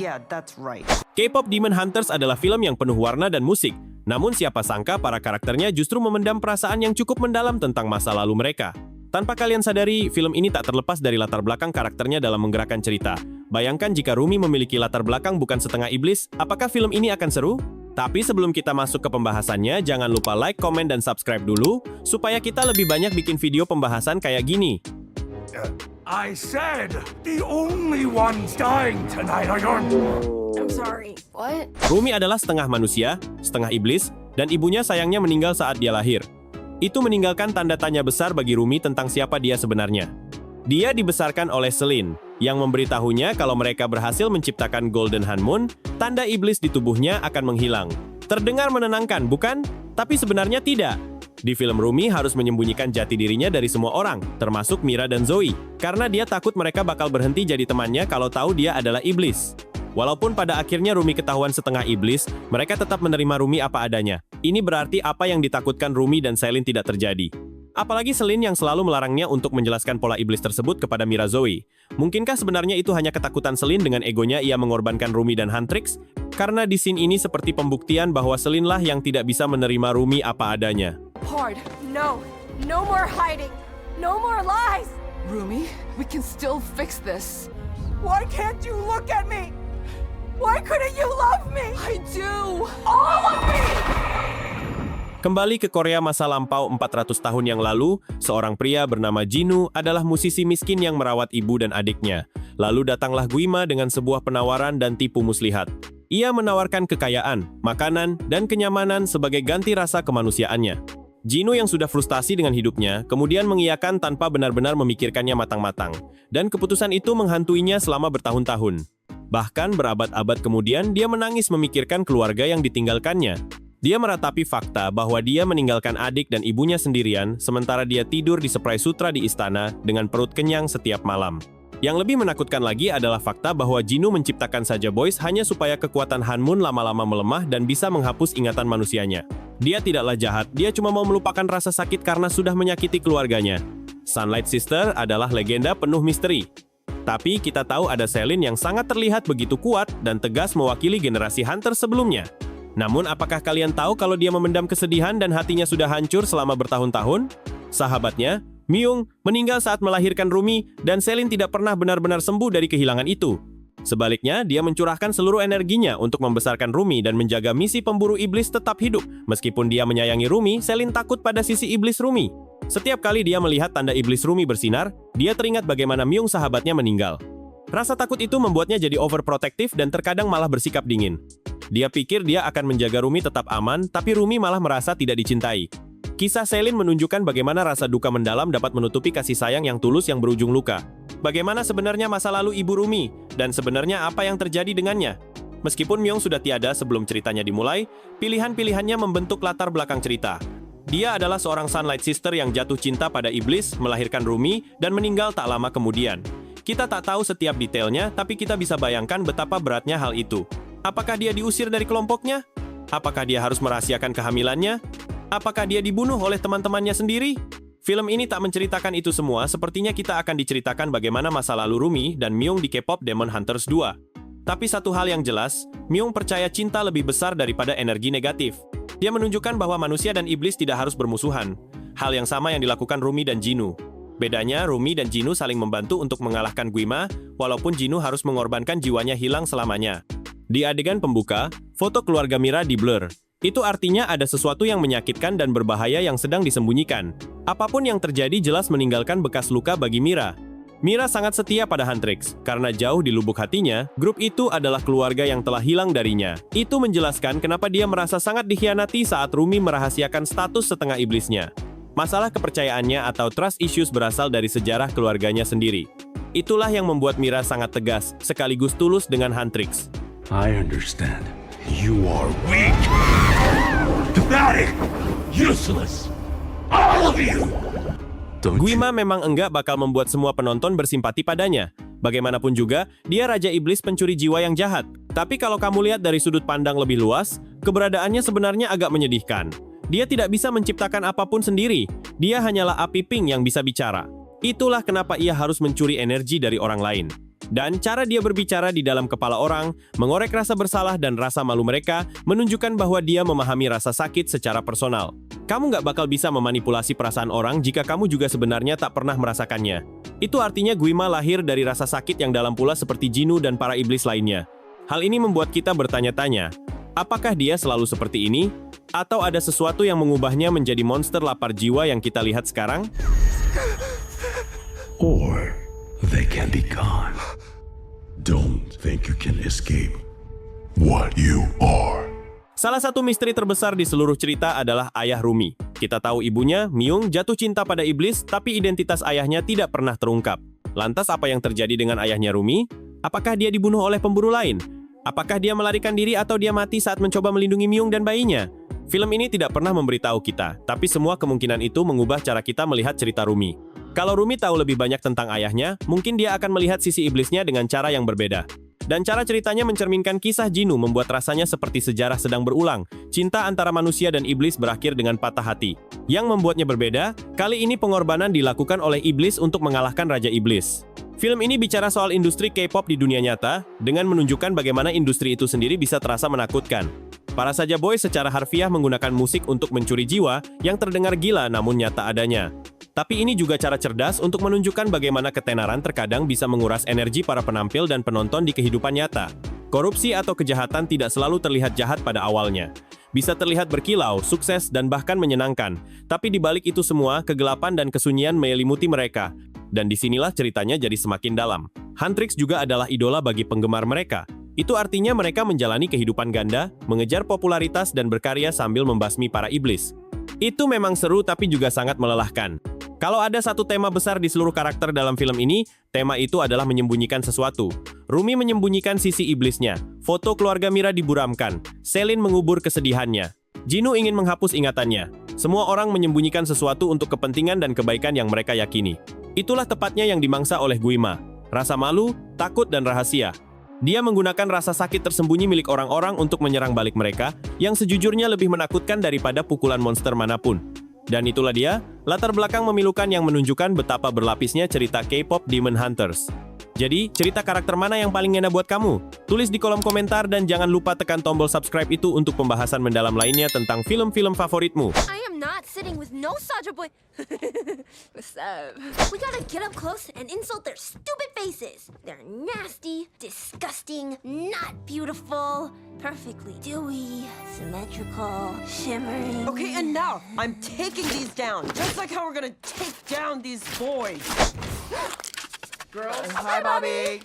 Yeah, that's right. K-pop Demon Hunters adalah film yang penuh warna dan musik. Namun siapa sangka para karakternya justru memendam perasaan yang cukup mendalam tentang masa lalu mereka. Tanpa kalian sadari, film ini tak terlepas dari latar belakang karakternya dalam menggerakkan cerita. Bayangkan jika Rumi memiliki latar belakang bukan setengah iblis, apakah film ini akan seru? Tapi sebelum kita masuk ke pembahasannya, jangan lupa like, komen, dan subscribe dulu, supaya kita lebih banyak bikin video pembahasan kayak gini. I said the only ones dying tonight are your... I'm sorry. What? Rumi adalah setengah manusia, setengah iblis, dan ibunya sayangnya meninggal saat dia lahir. Itu meninggalkan tanda tanya besar bagi Rumi tentang siapa dia sebenarnya. Dia dibesarkan oleh Selene, yang memberitahunya kalau mereka berhasil menciptakan Golden Hanmoon, tanda iblis di tubuhnya akan menghilang. Terdengar menenangkan, bukan? Tapi sebenarnya tidak. Di film Rumi harus menyembunyikan jati dirinya dari semua orang, termasuk Mira dan Zoe, karena dia takut mereka bakal berhenti jadi temannya kalau tahu dia adalah iblis. Walaupun pada akhirnya Rumi ketahuan setengah iblis, mereka tetap menerima Rumi apa adanya. Ini berarti apa yang ditakutkan Rumi dan Selene tidak terjadi. Apalagi Selene yang selalu melarangnya untuk menjelaskan pola iblis tersebut kepada Mira Zoe. Mungkinkah sebenarnya itu hanya ketakutan Selene dengan egonya ia mengorbankan Rumi dan Huntrix? Karena di scene ini seperti pembuktian bahwa Selene lah yang tidak bisa menerima Rumi apa adanya. Hard. No. No more hiding. No more lies. Rumi, we can still fix this. Why can't you look at me? Why couldn't you love me? I do! All of me! Kembali ke Korea masa lampau 400 tahun yang lalu, seorang pria bernama Jinu adalah musisi miskin yang merawat ibu dan adiknya. Lalu datanglah Guima dengan sebuah penawaran dan tipu muslihat. Ia menawarkan kekayaan, makanan, dan kenyamanan sebagai ganti rasa kemanusiaannya. Jinu yang sudah frustasi dengan hidupnya, kemudian mengiyakan tanpa benar-benar memikirkannya matang-matang. Dan keputusan itu menghantuinya selama bertahun-tahun. Bahkan berabad-abad kemudian, dia menangis memikirkan keluarga yang ditinggalkannya. Dia meratapi fakta bahwa dia meninggalkan adik dan ibunya sendirian, sementara dia tidur di spray sutra di istana dengan perut kenyang setiap malam. Yang lebih menakutkan lagi adalah fakta bahwa Jinu menciptakan saja Boys hanya supaya kekuatan Hanmoon lama-lama melemah dan bisa menghapus ingatan manusianya. Dia tidaklah jahat, dia cuma mau melupakan rasa sakit karena sudah menyakiti keluarganya. Sunlight Sister adalah legenda penuh misteri. Tapi kita tahu ada Selene yang sangat terlihat begitu kuat dan tegas mewakili generasi Hunter sebelumnya. Namun apakah kalian tahu kalau dia memendam kesedihan dan hatinya sudah hancur selama bertahun-tahun? Sahabatnya, Myung, meninggal saat melahirkan Rumi dan Selene tidak pernah benar-benar sembuh dari kehilangan itu. Sebaliknya, dia mencurahkan seluruh energinya untuk membesarkan Rumi dan menjaga misi pemburu iblis tetap hidup. Meskipun dia menyayangi Rumi, Selene takut pada sisi iblis Rumi. Setiap kali dia melihat tanda iblis Rumi bersinar, dia teringat bagaimana Myung sahabatnya meninggal. Rasa takut itu membuatnya jadi overprotective dan terkadang malah bersikap dingin. Dia pikir dia akan menjaga Rumi tetap aman, tapi Rumi malah merasa tidak dicintai. Kisah Selene menunjukkan bagaimana rasa duka mendalam dapat menutupi kasih sayang yang tulus yang berujung luka. Bagaimana sebenarnya masa lalu ibu Rumi, dan sebenarnya apa yang terjadi dengannya. Meskipun Myung sudah tiada sebelum ceritanya dimulai, pilihan-pilihannya membentuk latar belakang cerita. Dia adalah seorang Sunlight Sister yang jatuh cinta pada iblis, melahirkan Rumi, dan meninggal tak lama kemudian. Kita tak tahu setiap detailnya, tapi kita bisa bayangkan betapa beratnya hal itu. Apakah dia diusir dari kelompoknya? Apakah dia harus merahasiakan kehamilannya? Apakah dia dibunuh oleh teman-temannya sendiri? Film ini tak menceritakan itu semua, sepertinya kita akan diceritakan bagaimana masa lalu Rumi dan Myung di K-pop Demon Hunters 2. Tapi satu hal yang jelas, Myung percaya cinta lebih besar daripada energi negatif. Dia menunjukkan bahwa manusia dan iblis tidak harus bermusuhan. Hal yang sama yang dilakukan Rumi dan Jinu. Bedanya, Rumi dan Jinu saling membantu untuk mengalahkan Guima, walaupun Jinu harus mengorbankan jiwanya hilang selamanya. Di adegan pembuka, foto keluarga Mira di-blur. Itu artinya ada sesuatu yang menyakitkan dan berbahaya yang sedang disembunyikan. Apapun yang terjadi jelas meninggalkan bekas luka bagi Mira. Mira sangat setia pada Huntrix, karena jauh di lubuk hatinya, grup itu adalah keluarga yang telah hilang darinya. Itu menjelaskan kenapa dia merasa sangat dikhianati saat Rumi merahasiakan status setengah iblisnya. Masalah kepercayaannya atau trust issues berasal dari sejarah keluarganya sendiri. Itulah yang membuat Mira sangat tegas, sekaligus tulus dengan Huntrix. I understand. You are weak, pathetic, useless, all of you. Guima memang enggak bakal membuat semua penonton bersimpati padanya. Bagaimanapun juga, dia Raja Iblis pencuri jiwa yang jahat. Tapi kalau kamu lihat dari sudut pandang lebih luas, keberadaannya sebenarnya agak menyedihkan. Dia tidak bisa menciptakan apapun sendiri. Dia hanyalah api pink yang bisa bicara. Itulah kenapa ia harus mencuri energi dari orang lain. Dan cara dia berbicara di dalam kepala orang, mengorek rasa bersalah dan rasa malu mereka, menunjukkan bahwa dia memahami rasa sakit secara personal. Kamu nggak bakal bisa memanipulasi perasaan orang jika kamu juga sebenarnya tak pernah merasakannya. Itu artinya Guima lahir dari rasa sakit yang dalam pula seperti Jinu dan para iblis lainnya. Hal ini membuat kita bertanya-tanya, apakah dia selalu seperti ini? Atau ada sesuatu yang mengubahnya menjadi monster lapar jiwa yang kita lihat sekarang? Or they can be gone. Don't think you can escape what you are. Salah satu misteri terbesar di seluruh cerita adalah ayah Rumi. Kita tahu ibunya, Myung, jatuh cinta pada iblis, tapi identitas ayahnya tidak pernah terungkap. Lantas apa yang terjadi dengan ayahnya Rumi? Apakah dia dibunuh oleh pemburu lain? Apakah dia melarikan diri atau dia mati saat mencoba melindungi Myung dan bayinya? Film ini tidak pernah memberitahu kita, tapi semua kemungkinan itu mengubah cara kita melihat cerita Rumi. Kalau Rumi tahu lebih banyak tentang ayahnya, mungkin dia akan melihat sisi iblisnya dengan cara yang berbeda. Dan cara ceritanya mencerminkan kisah Jinu membuat rasanya seperti sejarah sedang berulang. Cinta antara manusia dan iblis berakhir dengan patah hati. Yang membuatnya berbeda, kali ini pengorbanan dilakukan oleh iblis untuk mengalahkan Raja Iblis. Film ini bicara soal industri K-pop di dunia nyata, dengan menunjukkan bagaimana industri itu sendiri bisa terasa menakutkan. Para saja boy secara harfiah menggunakan musik untuk mencuri jiwa yang terdengar gila namun nyata adanya. Tapi ini juga cara cerdas untuk menunjukkan bagaimana ketenaran terkadang bisa menguras energi para penampil dan penonton di kehidupan nyata. Korupsi atau kejahatan tidak selalu terlihat jahat pada awalnya. Bisa terlihat berkilau, sukses, dan bahkan menyenangkan. Tapi di balik itu semua, kegelapan dan kesunyian menyelimuti mereka. Dan disinilah ceritanya jadi semakin dalam. Huntrix juga adalah idola bagi penggemar mereka. Itu artinya mereka menjalani kehidupan ganda, mengejar popularitas dan berkarya sambil membasmi para iblis. Itu memang seru tapi juga sangat melelahkan. Kalau ada satu tema besar di seluruh karakter dalam film ini, tema itu adalah menyembunyikan sesuatu. Rumi menyembunyikan sisi iblisnya, foto keluarga Mira diburamkan, Selin mengubur kesedihannya. Jinu ingin menghapus ingatannya. Semua orang menyembunyikan sesuatu untuk kepentingan dan kebaikan yang mereka yakini. Itulah tepatnya yang dimangsa oleh Guima. Rasa malu, takut, dan rahasia. Dia menggunakan rasa sakit tersembunyi milik orang-orang untuk menyerang balik mereka, yang sejujurnya lebih menakutkan daripada pukulan monster manapun. Dan itulah dia, latar belakang memilukan yang menunjukkan betapa berlapisnya cerita K-pop Demon Hunters. Jadi, cerita karakter mana yang paling ngena buat kamu? Tulis di kolom komentar dan jangan lupa tekan tombol subscribe itu untuk pembahasan mendalam lainnya tentang film-film favoritmu. I am not sitting with no Saja boy. What's up? We gotta get up close and insult their stupid faces. They're nasty, disgusting, not beautiful, perfectly dewy, symmetrical, shimmering. Okay, enough! I'm taking these down, just like how we're gonna take down these boys. Girls, Hi, Bobby.